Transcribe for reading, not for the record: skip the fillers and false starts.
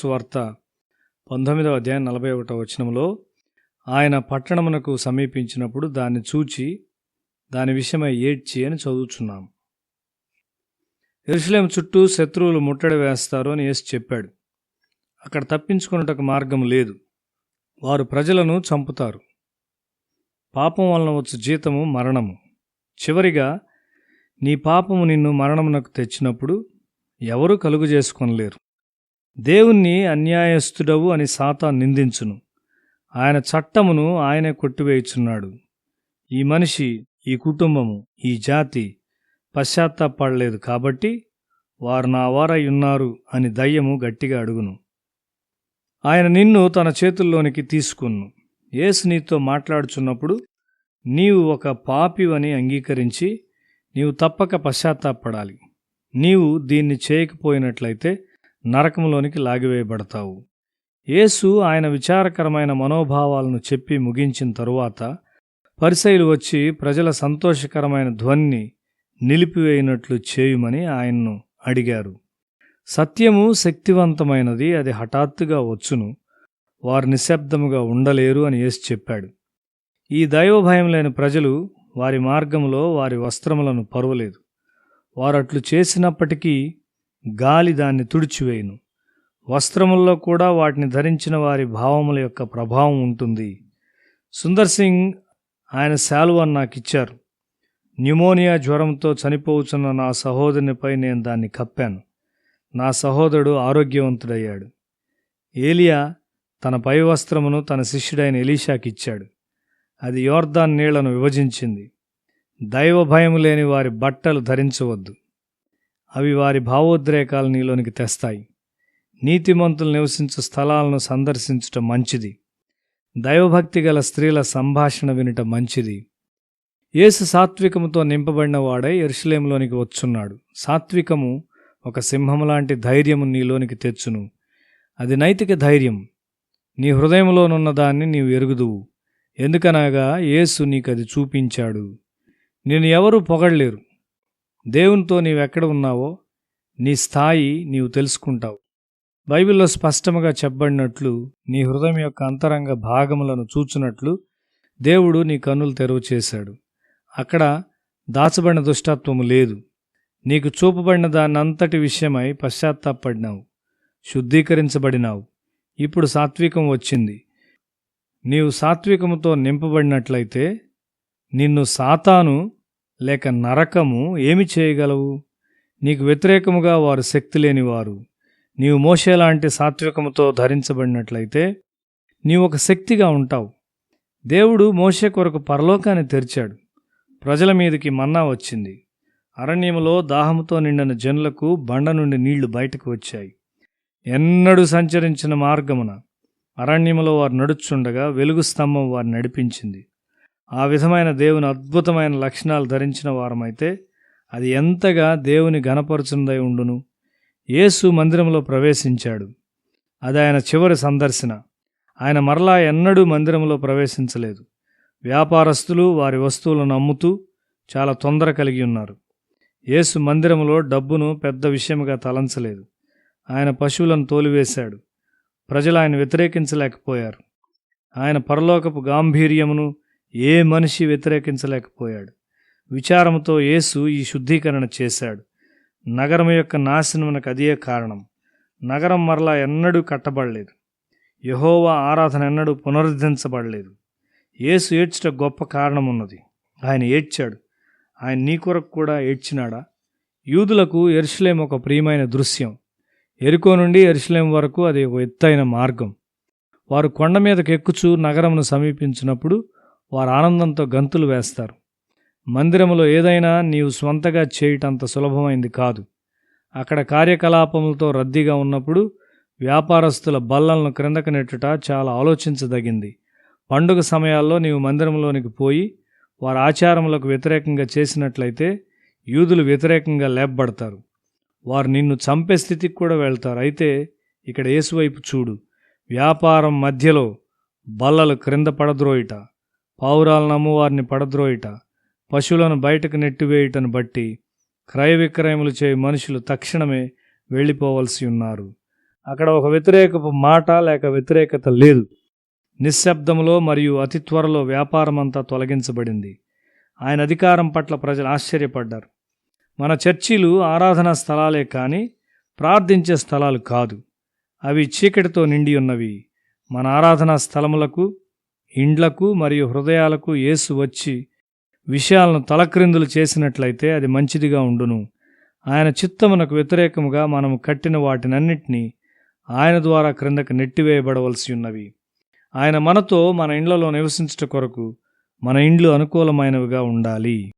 సువార్త 19వ అధ్యాయం 41వ వచనంలో ఆయన పట్టణమునకు సమీపించినప్పుడు దాన్ని చూచి దాని విషయమై ఏడ్చి అని చదువుచున్నాం. యెరూషలేము చుట్టూ శత్రువులు ముట్టడి వేస్తారు అని యేసు చెప్పాడు. అక్కడ తప్పించుకొనుటకు మార్గం లేదు. వారు ప్రజలను చంపుతారు. పాపం వలన వచ్చు జీతము మరణము. చివరిగా నీ పాపము నిన్ను మరణమునకు తెచ్చినప్పుడు ఎవరూ కలుగు చేసుకొనలేరు. దేవుణ్ణి అన్యాయస్తుడవు అని సాతాను నిందించును. ఆయన చట్టమును ఆయనే కొట్టివేయుచున్నాడు. ఈ మనిషి, ఈ కుటుంబము, ఈ జాతి పశ్చాత్తాపడలేదు కాబట్టి వారు నా వారై ఉన్నారు అని దయ్యము గట్టిగా అడుగును. ఆయన నిన్ను తన చేతుల్లోనికి తీసుకును. యేసు నీతో మాట్లాడుచున్నప్పుడు నీవు ఒక పాపివని అంగీకరించి నీవు తప్పక పశ్చాత్తాపడాలి. నీవు దీన్ని చేయకపోయినట్లయితే నరకంలోనికి లాగివేయబడతావు. యేసు ఆయన విచారకరమైన మనోభావాలను చెప్పి ముగించిన తరువాత పరిసయ్యులు వచ్చి ప్రజల సంతోషకరమైన ధ్వనిని నిలిపివేయినట్లు చేయుమని ఆయన్ను అడిగారు. సత్యము శక్తివంతమైనది, అది హఠాత్తుగా వచ్చును. వారు నిశ్శబ్దముగా ఉండలేరు అని యేసు చెప్పాడు. ఈ దైవభయం లేని ప్రజలు వారి మార్గంలో వారి వస్త్రములను పరువలేదు. వారట్లు చేసినప్పటికీ గాలి దాన్ని తుడిచివేయును. వస్త్రముల్లో కూడా వాటిని ధరించిన వారి భావముల యొక్క ప్రభావం ఉంటుంది. సుందర్ సింగ్ ఆయన శాలువాను నాకిచ్చారు. న్యూమోనియా జ్వరంతో చనిపోవచ్చున్న నా సహోదరునిపై నేను దాన్ని కప్పాను. నా సహోదరుడు ఆరోగ్యవంతుడయ్యాడు. ఏలియా తన పై వస్త్రమును తన శిష్యుడైన ఎలీషాకిచ్చాడు. అది యోర్దాను నీళ్లను విభజించింది. దైవ భయం లేని వారి బట్టలు ధరించవద్దు. అవి వారి భావోద్రేకాలు నీలోనికి తెస్తాయి. నీతిమంతులు నివసించు స్థలాలను సందర్శించుట మంచిది. దైవభక్తి గల స్త్రీల సంభాషణ వినుట మంచిది. యేసు సాత్వికముతో నింపబడిన వాడై యెరూషలేములోనికి వచ్చున్నాడు. సాత్వికము ఒక సింహములాంటి ధైర్యము నీలోనికి తెచ్చును. అది నైతిక ధైర్యం. నీ హృదయంలోనున్న దాన్ని నీవు ఎరుగుదువు. ఎందుకనగా యేసు నీకది చూపించాడు. నిన్ను ఎవరూ పొగడలేరు. దేవునితో నీవెక్కడ ఉన్నావో నీ స్థాయి నీవు తెలుసుకుంటావు. బైబిల్లో స్పష్టముగా చెప్పబడినట్లు నీ హృదయం యొక్క అంతరంగ భాగములను చూచునట్లు దేవుడు నీ కన్నులు తెరువు చేశాడు. అక్కడ దాచబడిన దుష్టత్వము లేదు. నీకు చూపబడిన దానంతటి విషయమై పశ్చాత్తాపడినావు, శుద్ధీకరించబడినావు. ఇప్పుడు సాత్వికం వచ్చింది. నీవు సాత్వికముతో నింపబడినట్లయితే నిన్ను సాతాను లేక నరకము ఏమి చేయగలవు? నీకు వ్యతిరేకముగా వారు శక్తి లేనివారు. నీవు మోషేలాంటి సాత్వికముతో ధరించబడినట్లయితే నీవు ఒక శక్తిగా ఉంటావు. దేవుడు మోషే కొరకు పరలోకాన్ని తెరిచాడు. ప్రజల మీదకి మన్నా వచ్చింది. అరణ్యములో దాహముతో నిండిన జనులకు బండ నుండి నీళ్లు బయటకు వచ్చాయి. ఎన్నడూ సంచరించిన మార్గమున అరణ్యములో వారు నడుచుండగా వెలుగు స్తంభం వారిని నడిపించింది. ఆ విధమైన దేవుని అద్భుతమైన లక్షణాలు ధరించిన వారమైతే అది ఎంతగా దేవుని ఘనపరచునదై ఉండును. యేసు మందిరంలో ప్రవేశించాడు. అది ఆయన చివరి సందర్శన. ఆయన మరలా ఎన్నడూ మందిరంలో ప్రవేశించలేదు. వ్యాపారస్తులు వారి వస్తువులను అమ్ముతూ చాలా తొందర కలిగి ఉన్నారు. యేసు మందిరంలో డబ్బును పెద్ద విషయముగా తలంచలేదు. ఆయన పశువులను తోలివేశాడు. ప్రజలు ఆయన వ్యతిరేకించలేకపోయారు. ఆయన పరలోకపు గాంభీర్యమును ఏ మనిషి వ్యతిరేకించలేకపోయాడు. విచారంతో యేసు ఈ శుద్ధీకరణ చేశాడు. నగరం యొక్క నాశనమునకు అదే కారణం. నగరం మరలా ఎన్నడూ కట్టబడలేదు. యెహోవా ఆరాధన ఎన్నడూ పునరుద్ధరించబడలేదు. యేసు ఏడ్చుట గొప్ప కారణం ఉన్నది. ఆయన ఏడ్చాడు. ఆయన నీ కొరకు కూడా ఏడ్చినాడా? యూదులకు యెరూషలేము ఒక ప్రియమైన దృశ్యం. యెరికో నుండి యెరూషలేము వరకు అది ఒక ఎత్తైన మార్గం. వారు కొండ మీదకు ఎక్కుచూ నగరమును సమీపించినప్పుడు వారు ఆనందంతో గంతులు వేస్తారు. మందిరములో ఏదైనా నీవు స్వంతగా చేయటంత సులభమైంది కాదు. అక్కడ కార్యకలాపములతో రద్దీగా ఉన్నప్పుడు వ్యాపారస్తుల బల్లలను క్రిందకు నెట్టుట చాలా ఆలోచించదగింది. పండుగ సమయాల్లో నీవు మందిరంలోనికి పోయి వారి ఆచారములకు వ్యతిరేకంగా చేసినట్లయితే యూదులు వ్యతిరేకంగా లేపబడతారు. వారు నిన్ను చంపే స్థితికి కూడా వెళ్తారు. అయితే ఇక్కడ యేసువైపు చూడు. వ్యాపారం మధ్యలో బల్లలు క్రింద పడద్రోయిట, పావురాలను అమ్మువారిని పడద్రోయిట, పశువులను బయటకు నెట్టివేయుటను బట్టి క్రయ విక్రయములు చేయు మనుషులు తక్షణమే వెళ్ళిపోవలసి ఉన్నారు. అక్కడ ఒక వ్యతిరేకపు మాట లేక వ్యతిరేకత లేదు. నిశ్శబ్దంలో మరియు అతి త్వరలో వ్యాపారమంతా తొలగించబడింది. ఆయన అధికారం పట్ల ప్రజలు ఆశ్చర్యపడ్డారు. మన చర్చిలు ఆరాధనా స్థలాలే కానీ ప్రార్థించే స్థలాలు కాదు. అవి చీకటితో నిండి ఉన్నవి. మన ఆరాధనా స్థలములకు, ఇండ్లకు మరియు హృదయాలకు యేసు వచ్చి విషయాలను తలక్రిందులు చేసినట్లయితే అది మంచిదిగా ఉండును. ఆయన చిత్తమునకు వ్యతిరేకముగా మనము కట్టిన వాటినన్నిటినీ ఆయన ద్వారా క్రిందకు నెట్టివేయబడవలసి ఉన్నవి. ఆయన మనతో మన ఇండ్లలో నివసించుట కొరకు మన ఇండ్లు అనుకూలమైనవిగా ఉండాలి.